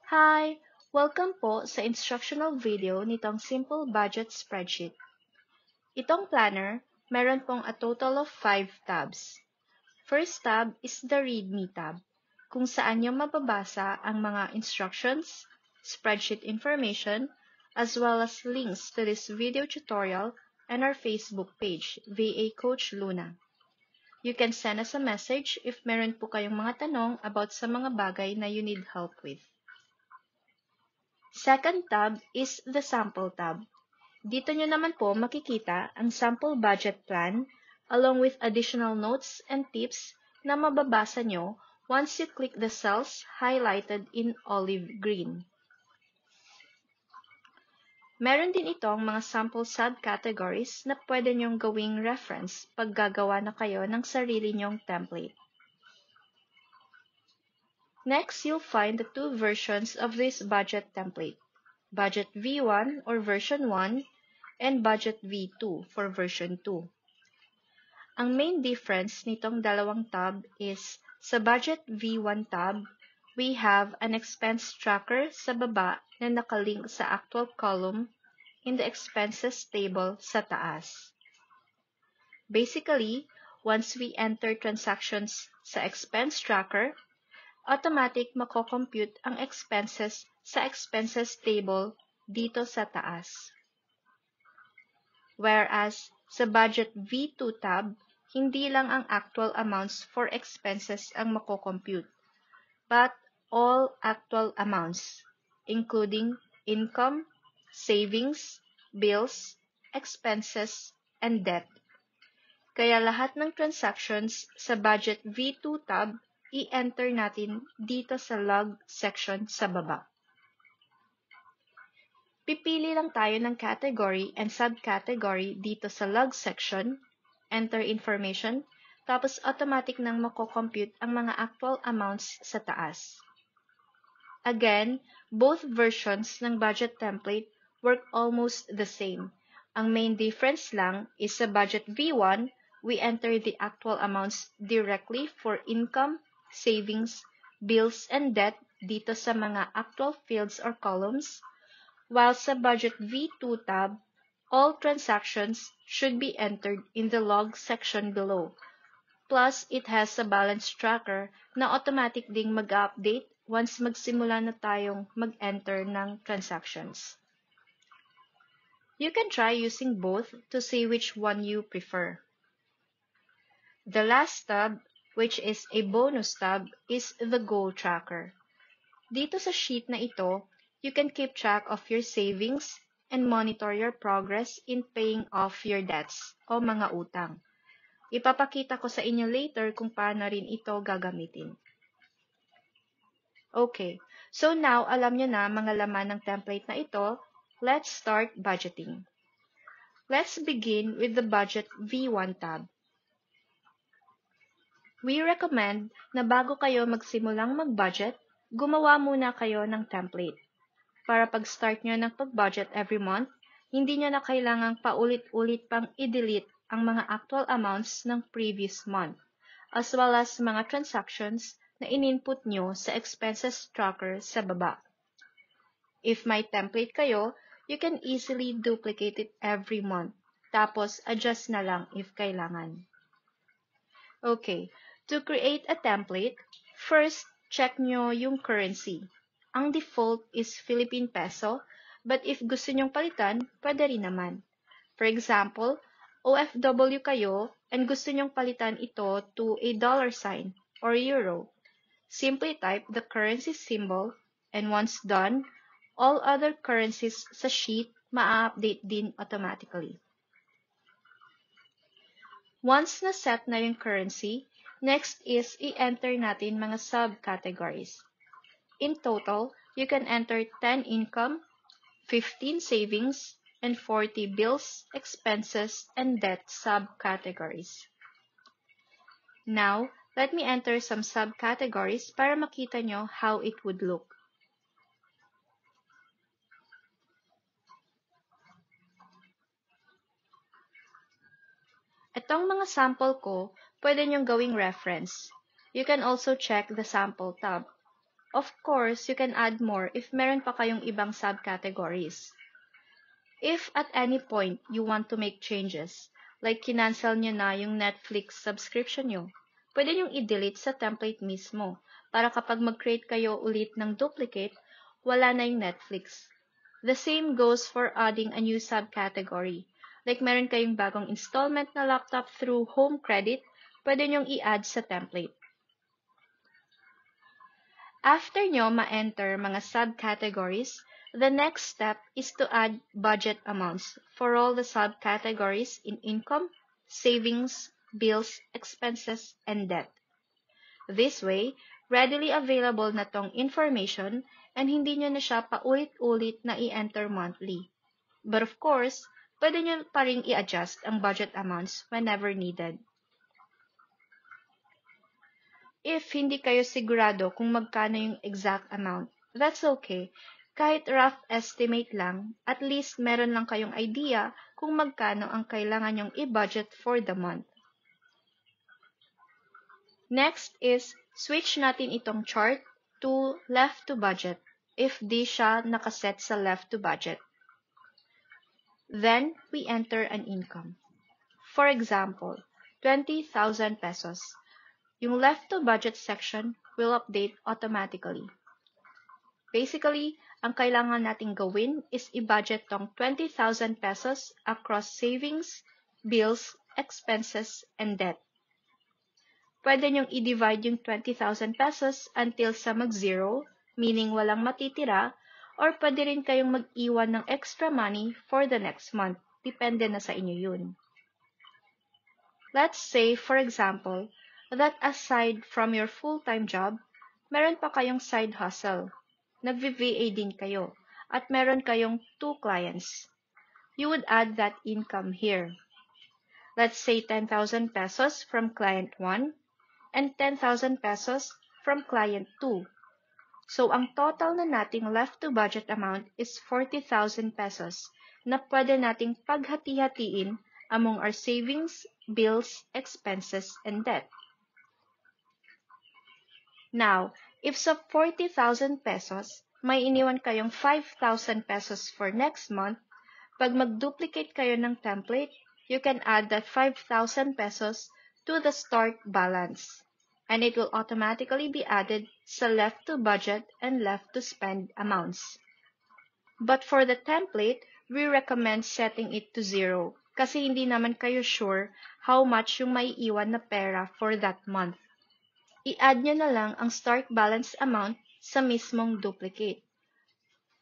Hi! Welcome po sa instructional video nitong Simple Budget Spreadsheet. Itong planner, meron pong a total of 5 tabs. First tab is the Read Me tab, kung saan nyo mababasa ang mga instructions, spreadsheet information, as well as links to this video tutorial and our Facebook page, VA Coach Luna. You can send us a message if meron po kayong mga tanong about sa mga bagay na you need help with. Second tab is the Sample tab. Dito nyo naman po makikita ang sample budget plan along with additional notes and tips na mababasa nyo once you click the cells highlighted in olive green. Meron din itong mga sample subcategories na pwede nyong gawing reference pag gagawa na kayo ng sarili nyong template. Next, you'll find the two versions of this budget template, Budget V1 or version 1 and Budget V2 for version 2. Ang main difference nitong dalawang tab is sa Budget V1 tab, we have an expense tracker sa baba na nakalink sa actual column in the expenses table sa taas. Basically, once we enter transactions sa expense tracker, automatic mako-compute ang expenses sa expenses table dito sa taas. Whereas, sa Budget V2 tab, hindi lang ang actual amounts for expenses ang mako-compute, but all actual amounts, including income, savings, bills, expenses, and debt. Kaya lahat ng transactions sa Budget V2 tab, i-enter natin dito sa log section sa baba. Pipili lang tayo ng category and subcategory dito sa log section, enter information, tapos automatic nang mako-compute ang mga actual amounts sa taas. Again, both versions ng budget template work almost the same. Ang main difference lang is sa Budget V1, we enter the actual amounts directly for income, savings, bills, and debt dito sa mga actual fields or columns, while sa Budget V2 tab, all transactions should be entered in the log section below. Plus, it has a balance tracker na automatic ding mag-update once magsimula na tayong mag-enter ng transactions. You can try using both to see which one you prefer. The last tab, which is a bonus tab, is the goal tracker. Dito sa sheet na ito, you can keep track of your savings and monitor your progress in paying off your debts o mga utang. Ipapakita ko sa inyo later kung paano rin ito gagamitin. Okay, so now alam nyo na mga laman ng template na ito, let's start budgeting. Let's begin with the Budget V1 tab. We recommend na bago kayo magsimulang mag-budget, gumawa muna kayo ng template. Para pag-start nyo ng pag-budget every month, hindi nyo na kailangang paulit-ulit pang i-delete ang mga actual amounts ng previous month, as well as mga transactions na in-input nyo sa expenses tracker sa baba. If may template kayo, you can easily duplicate it every month, tapos adjust na lang if kailangan. Okay, to create a template, first, check nyo yung currency. Ang default is Philippine Peso, but if gusto nyong palitan, pwede rin naman. For example, OFW kayo and gusto nyong palitan ito to a dollar sign or euro. Simply type the currency symbol and once done, all other currencies sa sheet ma-update din automatically. Once na-set na yung currency, next is i-enter natin mga subcategories. In total, you can enter 10 income, 15 savings, and 40 bills, expenses, and debt subcategories. Now, let me enter some subcategories para makita nyo how it would look. Itong mga sample ko, pwede nyong gawing reference. You can also check the sample tab. Of course, you can add more if meron pa kayong ibang subcategories. If at any point you want to make changes, like kinancel nyo na yung Netflix subscription nyo, pwede nyong i-delete sa template mismo para kapag mag-create kayo ulit ng duplicate, wala na yung Netflix. The same goes for adding a new subcategory. Like meron kayong bagong installment na laptop through home credit, pwede nyong i-add sa template. After nyo ma-enter mga subcategories, the next step is to add budget amounts for all the subcategories in income, savings, bills, expenses, and debt. This way, readily available na tong information and hindi nyo na siya paulit-ulit na i-enter monthly. But of course, pwede nyo pa rin i-adjust ang budget amounts whenever needed. If hindi kayo sigurado kung magkano yung exact amount, that's okay. Kahit rough estimate lang, at least meron lang kayong idea kung magkano ang kailangan yung i-budget for the month. Next is, switch natin itong chart to left to budget if di siya nakaset sa left to budget. Then, we enter an income. For example, 20,000 pesos. Yung left to budget section will update automatically. Basically, ang kailangan nating gawin is i-budget tong 20,000 pesos across savings, bills, expenses, and debt. Pwede nyong i-divide yung 20,000 pesos until sa mag-zero, meaning walang matitira, or pwede rin kayong mag-iwan ng extra money for the next month. Depende na sa inyo yun. Let's say, for example, that aside from your full-time job, meron pa kayong side hustle. Nag-VA din kayo, at meron kayong 2 clients. You would add that income here. Let's say 10,000 pesos from client 1 and 10,000 pesos from client 2. So, ang total na nating left to budget amount is 40,000 pesos na pwede nating paghati-hatiin among our savings, bills, expenses, and debt. Now, if sa 40,000 pesos, may iniwan kayong 5,000 pesos for next month, pag mag-duplicate kayo ng template, you can add that 5,000 pesos to the start balance, and it will automatically be added sa left to budget and left to spend amounts. But for the template, we recommend setting it to 0 kasi hindi naman kayo sure how much yung maiiwan na pera for that month. I-add nyo na lang ang start balance amount sa mismong duplicate.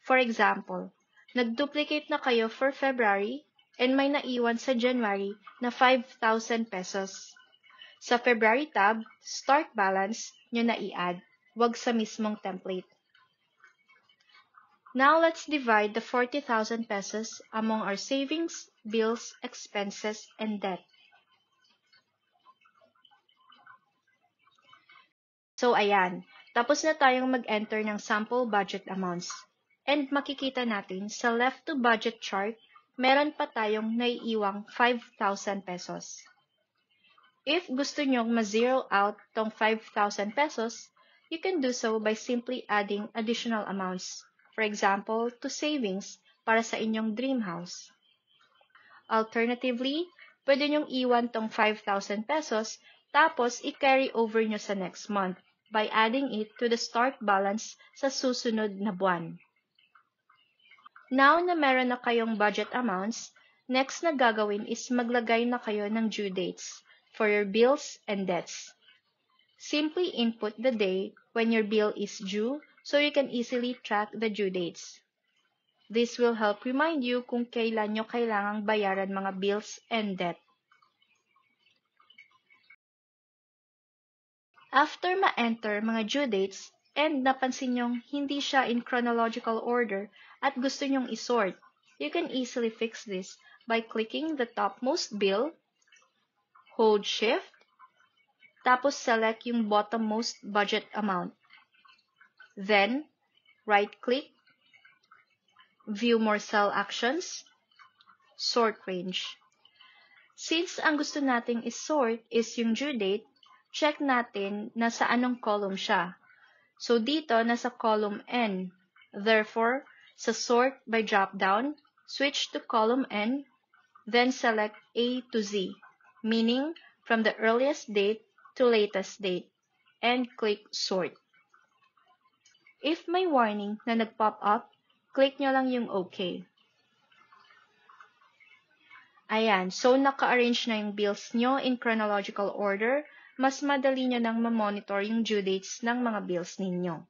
For example, nag-duplicate na kayo for February and may naiwan sa January na 5,000 pesos. Sa February tab, start balance nyo na i-add, wag sa mismong template. Now let's divide the 40,000 pesos among our savings, bills, expenses, and debt. So, ayan. Tapos na tayong mag-enter ng sample budget amounts. And makikita natin sa left to budget chart, meron pa tayong naiiwang 5,000 pesos. If gusto nyong ma-zero out tong 5,000 pesos, you can do so by simply adding additional amounts. For example, to savings para sa inyong dream house. Alternatively, pwede nyong iwan tong 5,000 pesos tapos i-carry over nyo sa next month by adding it to the start balance sa susunod na buwan. Now na meron na kayong budget amounts, next na gagawin is maglagay na kayo ng due dates for your bills and debts. Simply input the day when your bill is due so you can easily track the due dates. This will help remind you kung kailan nyo kailangang bayaran mga bills and debt. After ma-enter mga due dates and napansin nyong hindi siya in chronological order at gusto nyong isort, you can easily fix this by clicking the topmost bill, hold shift, tapos select yung bottommost budget amount. Then, right-click, view more cell actions, sort range. Since ang gusto nating isort is yung due date, check natin na sa anong column siya. So dito, nasa column N. Therefore, sa sort by drop-down, switch to column N, then select A to Z, meaning from the earliest date to latest date, and click Sort. If may warning na nag-pop up, click nyo lang yung OK. Ayan, so naka-arrange na yung bills nyo in chronological order, mas madali nyo nang ma-monitor yung due dates ng mga bills ninyo.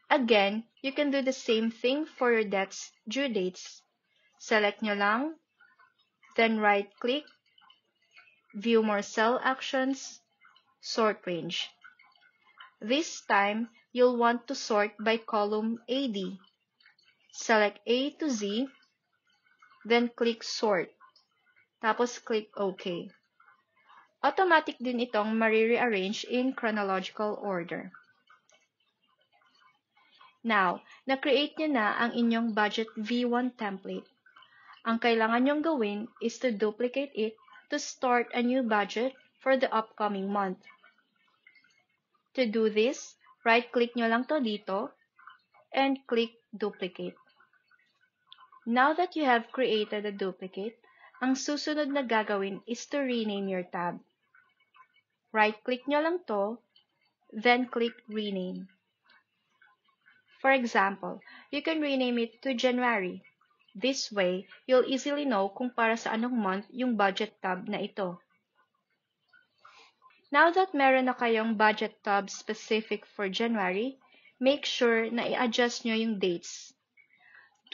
Again, you can do the same thing for your debts due dates. Select nyo lang, then right-click, view more cell actions, sort range. This time, you'll want to sort by column AD. Select A to Z, then click Sort. Tapos click OK. Automatic din itong ma-rearrange in chronological order. Now, na-create nyo na ang inyong budget V1 template. Ang kailangan nyong gawin is to duplicate it to start a new budget for the upcoming month. To do this, right-click nyo lang to dito and click Duplicate. Now that you have created a duplicate, ang susunod na gagawin is to rename your tab. Right-click nyo lang to, then click Rename. For example, you can rename it to January. This way, you'll easily know kung para sa anong month yung budget tab na ito. Now that meron na kayong budget tab specific for January, make sure na i-adjust nyo yung dates.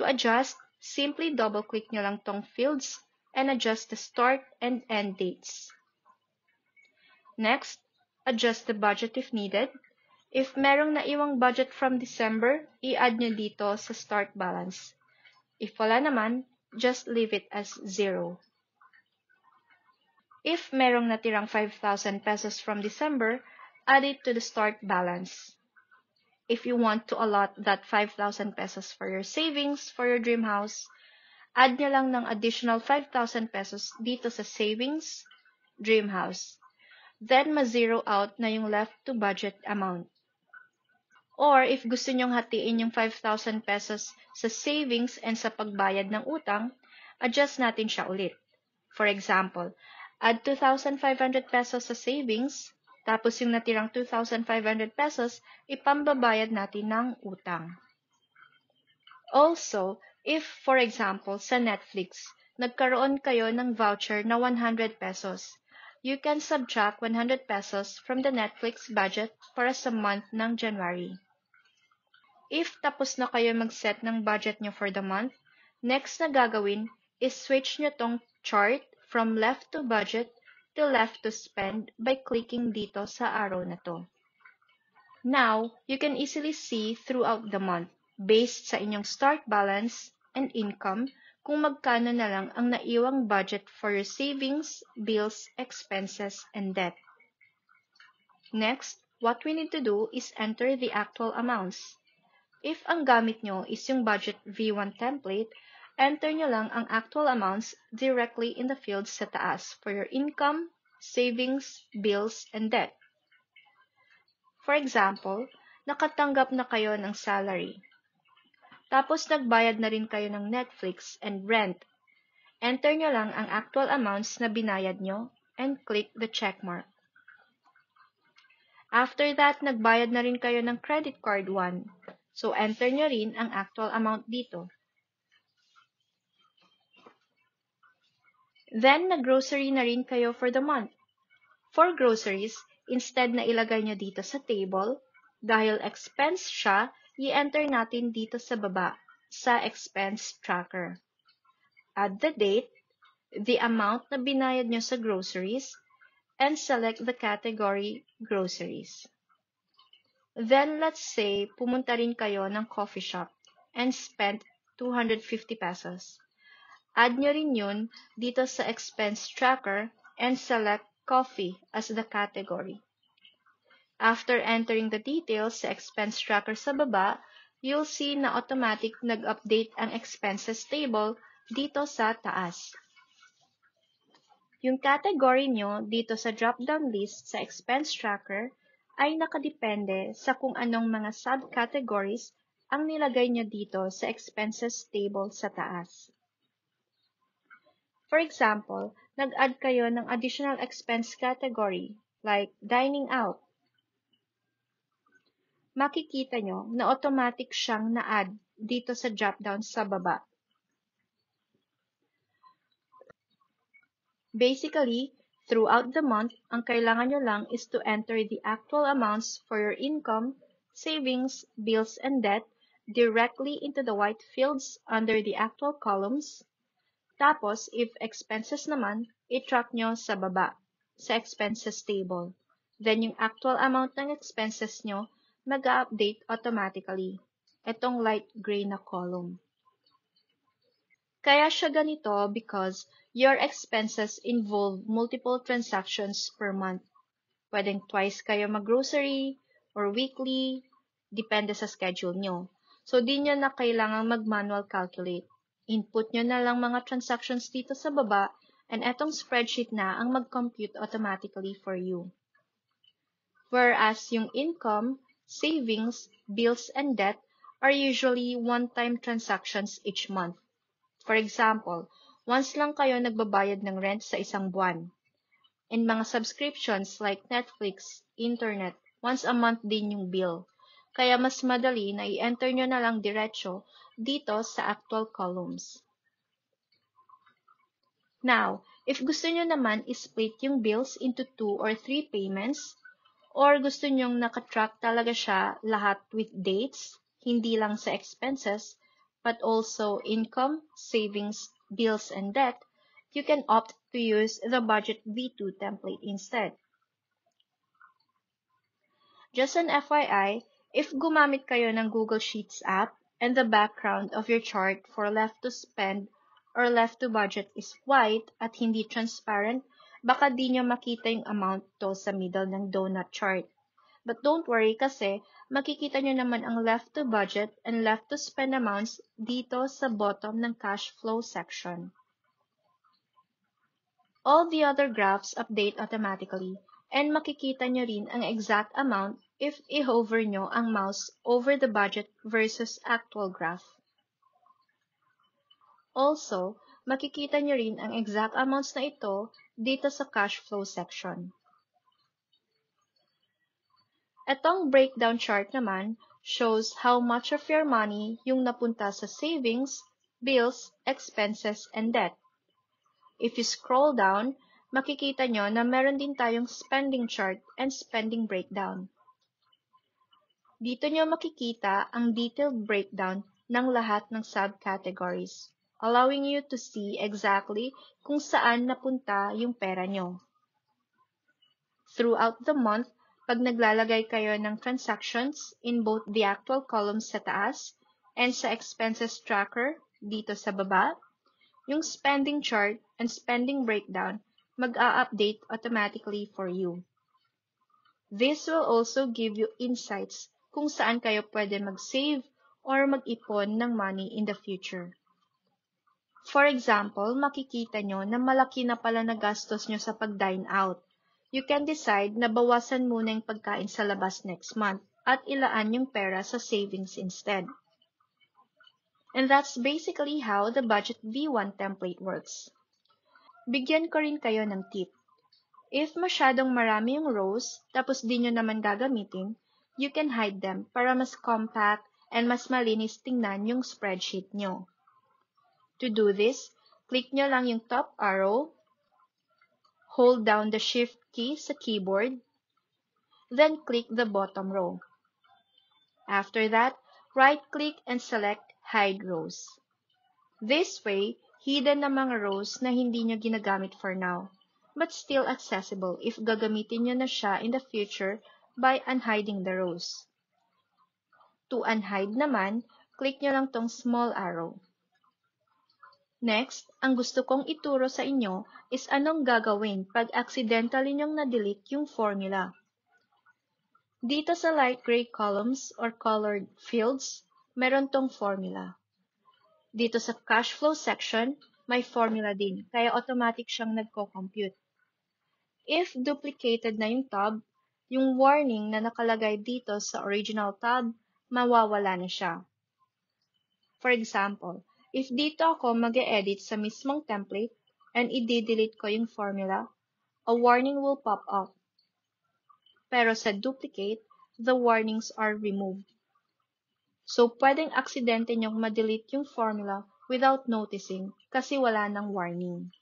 To adjust, simply double-click nyo lang tong fields and adjust the start and end dates. Next, adjust the budget if needed. If merong naiwang budget from December, i-add nyo dito sa start balance. If wala naman, just leave it as 0. If merong natirang 5,000 pesos from December, add it to the start balance. If you want to allot that 5,000 pesos for your savings for your dream house, add nyo lang ng additional 5,000 pesos dito sa savings, dream house. Then, ma-zero out na yung left to budget amount. Or, if gusto nyong hatiin yung 5,000 pesos sa savings and sa pagbayad ng utang, adjust natin siya ulit. For example, add 2,500 pesos sa savings, tapos yung natirang 2,500 pesos, ipambabayad natin ng utang. Also, if, for example, sa Netflix, nagkaroon kayo ng voucher na 100 pesos, you can subtract 100 pesos from the Netflix budget para sa month ng January. If tapos na kayo mag-set ng budget nyo for the month, next na gagawin is switch nyo tong chart from left to budget to left to spend by clicking dito sa arrow na to. Now, you can easily see throughout the month, based sa inyong start balance and income, kung magkano na lang ang naiwang budget for your savings, bills, expenses, and debt. Next, what we need to do is enter the actual amounts. If ang gamit nyo is yung budget V1 template, enter nyo lang ang actual amounts directly in the fields sa taas for your income, savings, bills, and debt. For example, nakatanggap na kayo ng salary. Tapos nagbayad na rin kayo ng Netflix and rent. Enter nyo lang ang actual amounts na binayad nyo and click the checkmark. After that, nagbayad na rin kayo ng credit card 1. So, enter nyo rin ang actual amount dito. Then, nag-grocery na rin kayo for the month. For groceries, instead na ilagay nyo dito sa table, dahil expense siya, i-enter natin dito sa baba, sa expense tracker. Add the date, the amount na binayad nyo sa groceries, and select the category groceries. Then, let's say, pumunta rin kayo ng coffee shop and spent 250 pesos. Add nyo rin yun dito sa expense tracker and select coffee as the category. After entering the details sa expense tracker sa baba, you'll see na automatic nag-update ang expenses table dito sa taas. Yung category nyo dito sa drop-down list sa expense tracker ay nakadepende sa kung anong mga subcategories ang nilagay nyo dito sa expenses table sa taas. For example, nag-add kayo ng additional expense category like dining out. Makikita nyo na automatic siyang na-add dito sa drop-down sa baba. Basically, throughout the month, ang kailangan nyo lang is to enter the actual amounts for your income, savings, bills, and debt directly into the white fields under the actual columns. Tapos, if expenses naman, i-track nyo sa baba, sa expenses table. Then, yung actual amount ng expenses nyo, mag-update automatically. Itong light gray na column. Kaya siya ganito because your expenses involve multiple transactions per month. Pwedeng twice kayo mag-grocery or weekly, depende sa schedule nyo. So, di nyo na kailangang mag-manual calculate. Input nyo na lang mga transactions dito sa baba and etong spreadsheet na ang mag-compute automatically for you. Whereas yung income, savings, bills, and debt are usually one-time transactions each month. For example, once lang kayo nagbabayad ng rent sa isang buwan. And mga subscriptions like Netflix, internet, once a month din yung bill. Kaya mas madali na i-enter nyo na lang diretso dito sa actual columns. Now, if gusto nyo naman i-split yung bills into 2 or 3 payments, or gusto nyong nakatrack talaga siya lahat with dates, hindi lang sa expenses, but also income, savings, bills, and debt, you can opt to use the Budget V2 template instead. Just an FYI, if gumamit kayo ng Google Sheets app and the background of your chart for left to spend or left to budget is white at hindi transparent, baka di nyo makita yung amount to sa middle ng donut chart. But don't worry kasi makikita nyo naman ang left to budget and left to spend amounts dito sa bottom ng cash flow section. All the other graphs update automatically and makikita nyo rin ang exact amount if i-hover nyo ang mouse over the budget versus actual graph. Also, makikita nyo rin ang exact amounts na ito dito sa cash flow section. Etong breakdown chart naman shows how much of your money yung napunta sa savings, bills, expenses, and debt. If you scroll down, makikita nyo na meron din tayong spending chart and spending breakdown. Dito nyo makikita ang detailed breakdown ng lahat ng subcategories, allowing you to see exactly kung saan napunta yung pera nyo. Throughout the month, pag naglalagay kayo ng transactions in both the actual columns sa taas and sa expenses tracker dito sa baba, yung spending chart and spending breakdown mag-a-update automatically for you. This will also give you insights kung saan kayo pwede mag-save or mag-ipon ng money in the future. For example, makikita nyo na malaki na pala na gastos nyo sa pag-dine out. You can decide na bawasan muna yung pagkain sa labas next month at ilaan yung pera sa savings instead. And that's basically how the Budget V1 template works. Bigyan ko rin kayo ng tip. If masyadong marami yung rows, tapos di nyo naman gagamitin, you can hide them para mas compact and mas malinis tingnan yung spreadsheet nyo. To do this, click nyo lang yung top arrow, hold down the Shift key sa keyboard, then click the bottom row. After that, right-click and select Hide Rows. This way, hidden na mga rows na hindi nyo ginagamit for now, but still accessible if gagamitin nyo na siya in the future by unhiding the rows. To unhide naman, click nyo lang tong small arrow. Next, ang gusto kong ituro sa inyo is anong gagawin pag accidentally nyong na-delete yung formula. Dito sa light gray columns or colored fields, meron tong formula. Dito sa cash flow section, may formula din, kaya automatic siyang nagko-compute. If duplicated na yung tab, yung warning na nakalagay dito sa original tab, mawawala na siya. For example, if dito ako mag-e-edit sa mismong template and i-delete ko yung formula, a warning will pop up. Pero sa duplicate, the warnings are removed. So, pwedeng aksidente nyong ma-delete yung formula without noticing kasi wala ng warning.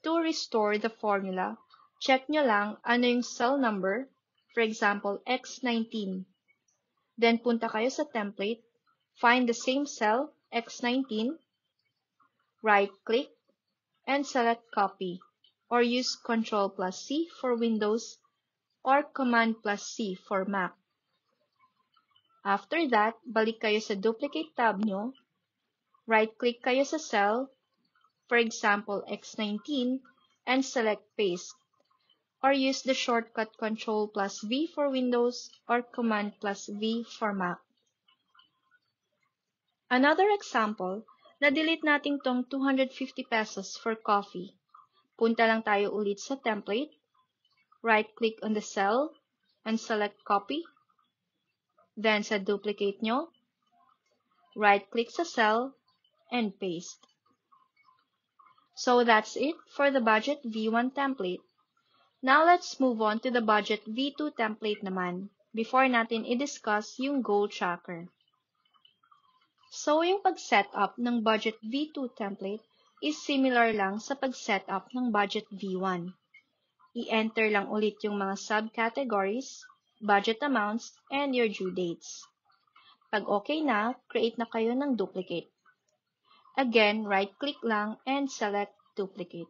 To restore the formula, check nyo lang ano yung cell number, for example, X19. Then, punta kayo sa template, find the same cell, X19, right-click, and select copy, or use Ctrl+C for Windows or Command+C for Mac. After that, balik kayo sa duplicate tab nyo, right-click kayo sa cell, for example, X19, and select paste, or use the shortcut Ctrl+V for Windows or Command+V for Mac. Another example, na-delete natin tong 250 pesos for coffee. Punta lang tayo ulit sa template, right-click on the cell, and select copy. Then sa duplicate nyo, right-click sa cell, and paste. So that's it for the Budget V1 template. Now let's move on to the Budget V2 template naman, before natin i-discuss yung goal tracker. So yung pag-setup ng Budget V2 template is similar lang sa pag-setup ng Budget V1. I-enter lang ulit yung mga subcategories, budget amounts, and your due dates. Pag okay na, create na kayo ng duplicate. Again, right-click lang and select duplicate.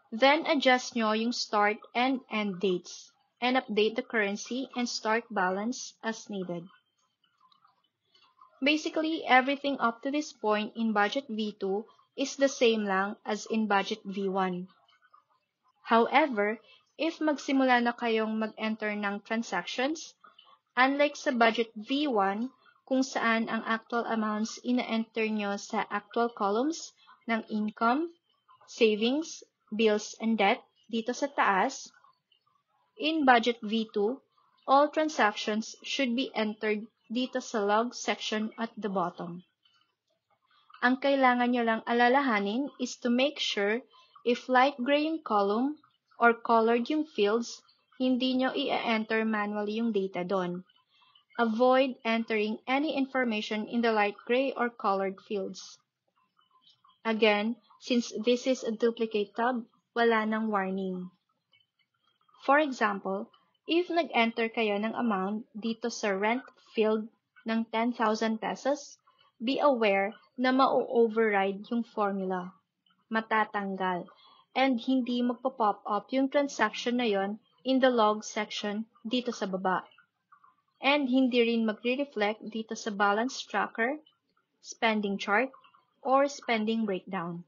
Then, adjust nyo yung start and end dates, and update the currency and start balance as needed. Basically, everything up to this point in Budget V2 is the same lang as in Budget V1. However, if magsimula na kayong mag-enter ng transactions, unlike sa Budget V1, kung saan ang actual amounts ina-enter nyo sa actual columns ng income, savings, bills, and debt dito sa taas, in Budget V2, all transactions should be entered dito sa log section at the bottom. Ang kailangan nyo lang alalahanin is to make sure if light gray yung column or colored yung fields, hindi nyo i-enter manually yung data doon. Avoid entering any information in the light gray or colored fields. Again, since this is a duplicate tab, wala nang warning. For example, if nag-enter kayo ng amount dito sa rent field ng 10,000 pesos, be aware na ma-override yung formula, matatanggal, and hindi magpo-pop up yung transaction na yon in the log section dito sa baba. And hindi rin magre-reflect dito sa balance tracker, spending chart, or spending breakdown.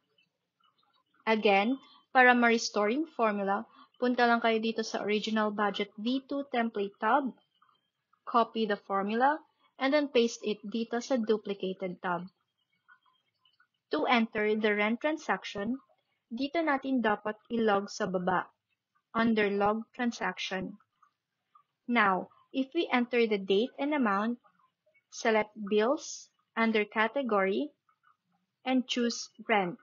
Again, para ma-restore yung formula, punta lang kayo dito sa original Budget V2 template tab, copy the formula, and then paste it dito sa duplicated tab. To enter the rent transaction, dito natin dapat ilog sa baba, under log transaction. Now, if we enter the date and amount, select bills under category, and choose rent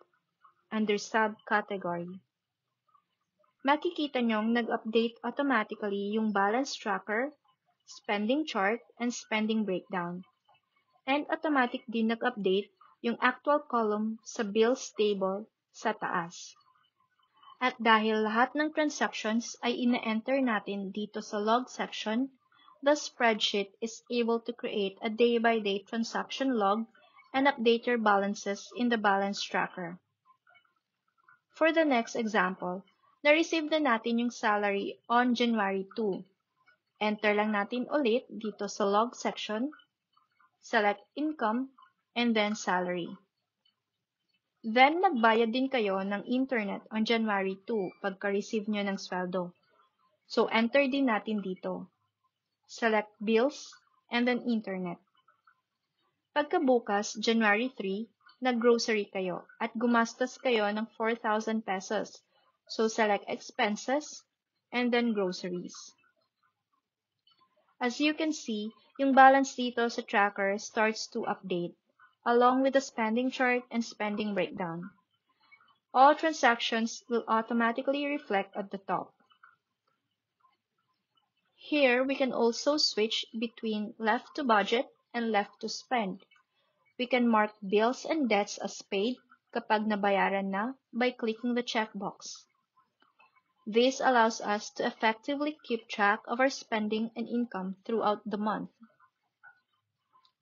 under subcategory. Makikita nyong nag-update automatically yung balance tracker, spending chart, and spending breakdown. And automatic din nag-update yung actual column sa bills table sa taas. At dahil lahat ng transactions ay ina-enter natin dito sa log section, the spreadsheet is able to create a day-by-day transaction log and update your balances in the balance tracker. For the next example, na-receive na natin yung salary on January 2. Enter lang natin ulit dito sa log section, select income, and then salary. Then, nagbayad din kayo ng internet on January 2 pagka-receive nyo ng sweldo. So, enter din natin dito. Select bills, and then internet. Pagkabukas, January 3, nag-grocery kayo at gumastos kayo ng 4,000 pesos. So, select expenses, and then groceries. As you can see, yung balance dito sa tracker starts to update, along with the spending chart and spending breakdown. All transactions will automatically reflect at the top. Here, we can also switch between left to budget and left to spend. We can mark bills and debts as paid kapag nabayaran na by clicking the checkbox. This allows us to effectively keep track of our spending and income throughout the month.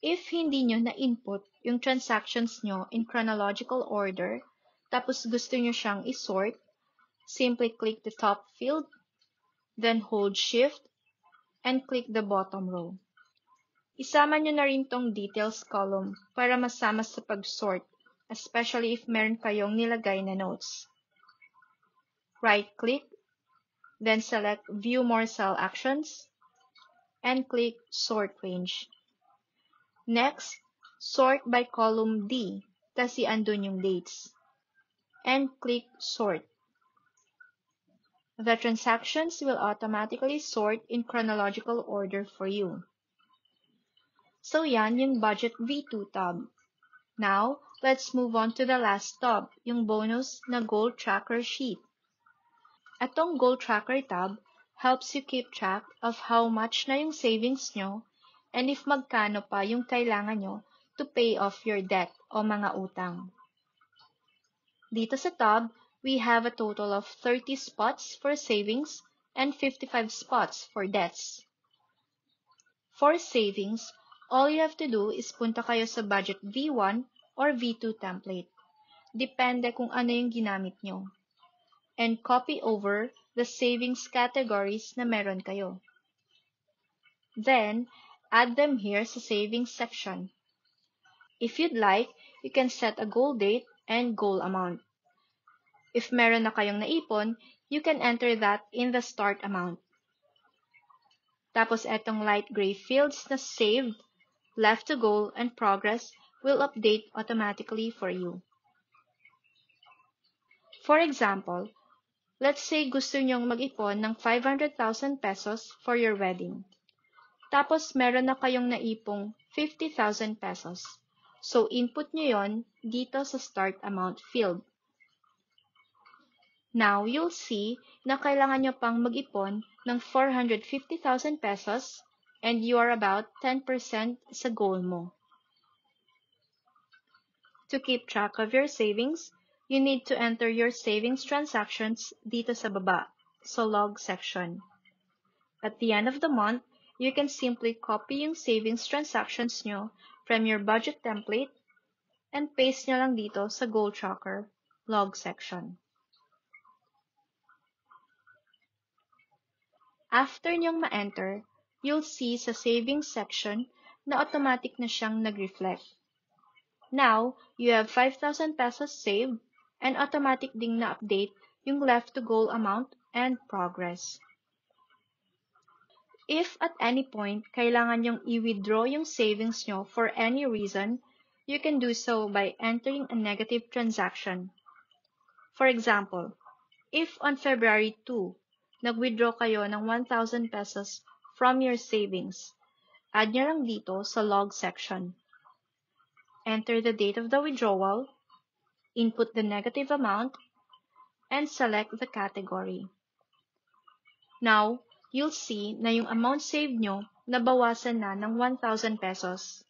If hindi nyo na-input yung transactions nyo in chronological order, tapos gusto nyo siyang isort, simply click the top field, then hold Shift, and click the bottom row. Isama nyo na rin tong details column para masama sa pag-sort, especially if meron kayong nilagay na notes. Right-click, then select View More Cell Actions, and click Sort Range. Next, sort by column D, kasi andun yung dates, and click Sort. The transactions will automatically sort in chronological order for you. So yan yung Budget V2 tab. Now, let's move on to the last tab, yung bonus na Goal Tracker Sheet. Atong Goal Tracker tab helps you keep track of how much na yung savings nyo and if magkano pa yung kailangan nyo to pay off your debt o mga utang. Dito sa tab, we have a total of 30 spots for savings and 55 spots for debts. For savings, all you have to do is punta kayo sa Budget V1 or V2 template. Depende kung ano yung ginamit nyo. And copy over the savings categories na meron kayo. Then, add them here sa savings section. If you'd like, you can set a goal date and goal amount. If meron na kayong naipon, you can enter that in the start amount. Tapos etong light gray fields na saved, left to goal, and progress will update automatically for you. For example, let's say gusto nyong mag-ipon ng 500,000 pesos for your wedding. Tapos meron na kayong naipong 50,000 pesos. So input nyo yon dito sa start amount field. Now, you'll see na kailangan nyo pang mag-ipon ng 450,000 pesos and you are about 10% sa goal mo. To keep track of your savings, you need to enter your savings transactions dito sa baba, sa log section. At the end of the month, you can simply copy yung savings transactions nyo from your budget template and paste nyo lang dito sa goal tracker log section. After nyong ma-enter, you'll see sa savings section na automatic na siyang nag-reflect. Now, you have 5,000 pesos saved and automatic ding na-update yung left to goal amount and progress. If at any point kailangan nyong i-withdraw yung savings nyo for any reason, you can do so by entering a negative transaction. For example, if on February 2, nag-withdraw kayo ng 1,000 pesos from your savings, add nyo lang dito sa log section. Enter the date of the withdrawal, input the negative amount, and select the category. Now, you'll see na yung amount saved nyo nabawasan na ng 1,000 pesos.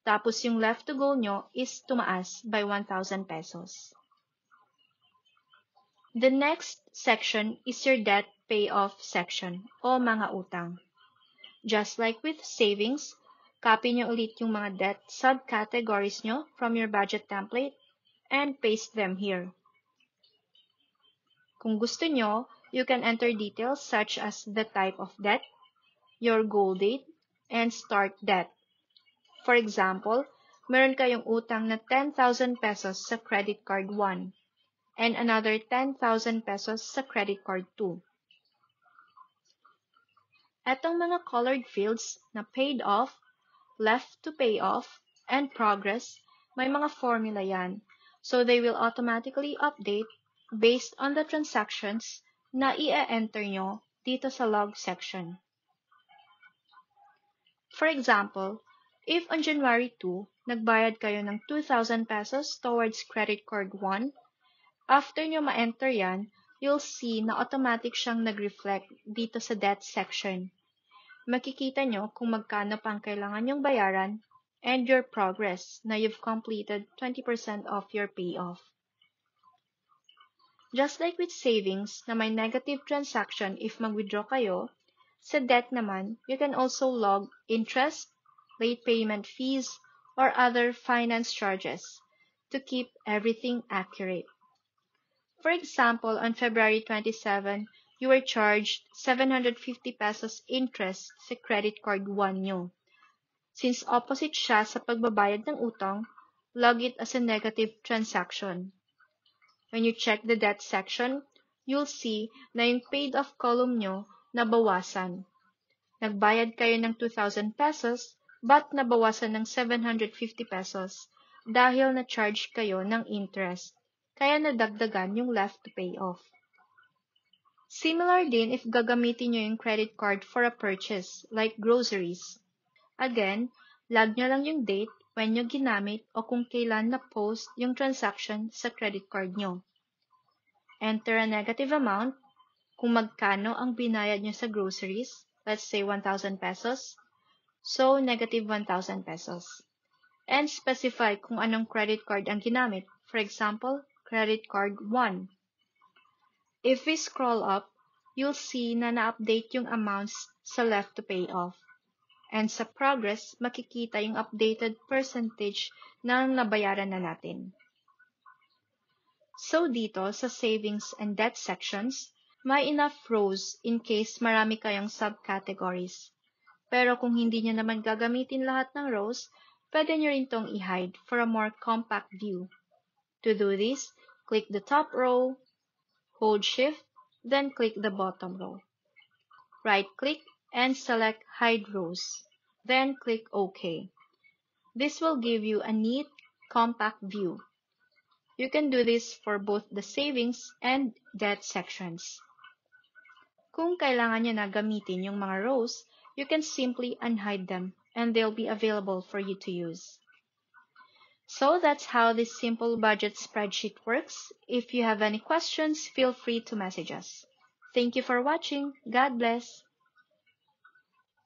Tapos yung left to go nyo is tumaas by 1,000 pesos. The next section is your debt payoff section o mga utang. Just like with savings, copy nyo ulit yung mga debt subcategories nyo from your budget template and paste them here. Kung gusto nyo, you can enter details such as the type of debt, your goal date, and start debt. For example, meron kayong utang na 10,000 pesos sa credit card 1 and another 10,000 pesos sa credit card 2. Etong mga colored fields na paid off, left to pay off, and progress, may mga formula yan. So they will automatically update based on the transactions na i-enter nyo dito sa log section. For example, if on January 2, nagbayad kayo ng 2,000 pesos towards credit card 1, after nyo ma-enter yan, you'll see na automatic siyang nag-reflect dito sa debt section. Makikita nyo kung magkano pang kailangan nyong bayaran and your progress na you've completed 20% of your payoff. Just like with savings na may negative transaction if mag-withdraw kayo, sa debt naman, you can also log interest, late payment fees, or other finance charges to keep everything accurate. For example, on February 27, you were charged 750 pesos interest sa credit card 1 nyo. Since opposite siya sa pagbabayad ng utang, log it as a negative transaction. When you check the debt section, you'll see na yung paid off column nyo nabawasan. Nagbayad kayo ng 2,000 pesos but nabawasan ng 750 pesos dahil na-charge kayo ng interest. Kaya nadagdagan yung left to pay off. Similar din if gagamitin nyo yung credit card for a purchase, like groceries. Again, log nyo lang yung date when nyo ginamit o kung kailan na-post yung transaction sa credit card nyo. Enter a negative amount, kung magkano ang binayad nyo sa groceries, let's say 1,000 pesos, so negative 1,000 pesos. And specify kung anong credit card ang ginamit, for example, credit card 1. If we scroll up, you'll see na na-update yung amounts sa left to pay off. And sa progress, makikita yung updated percentage ng nabayaran na natin. So dito sa savings and debt sections, may enough rows in case marami kayong subcategories. Pero kung hindi nyo naman gagamitin lahat ng rows, pwede nyo rin tong i-hide for a more compact view. To do this, click the top row, hold Shift, then click the bottom row. Right-click and select Hide Rows, then click OK. This will give you a neat, compact view. You can do this for both the savings and debt sections. Kung kailangan nyo na gamitin yung mga rows, you can simply unhide them and they'll be available for you to use. So that's how this simple budget spreadsheet works. If you have any questions, feel free to message us. Thank you for watching. God bless.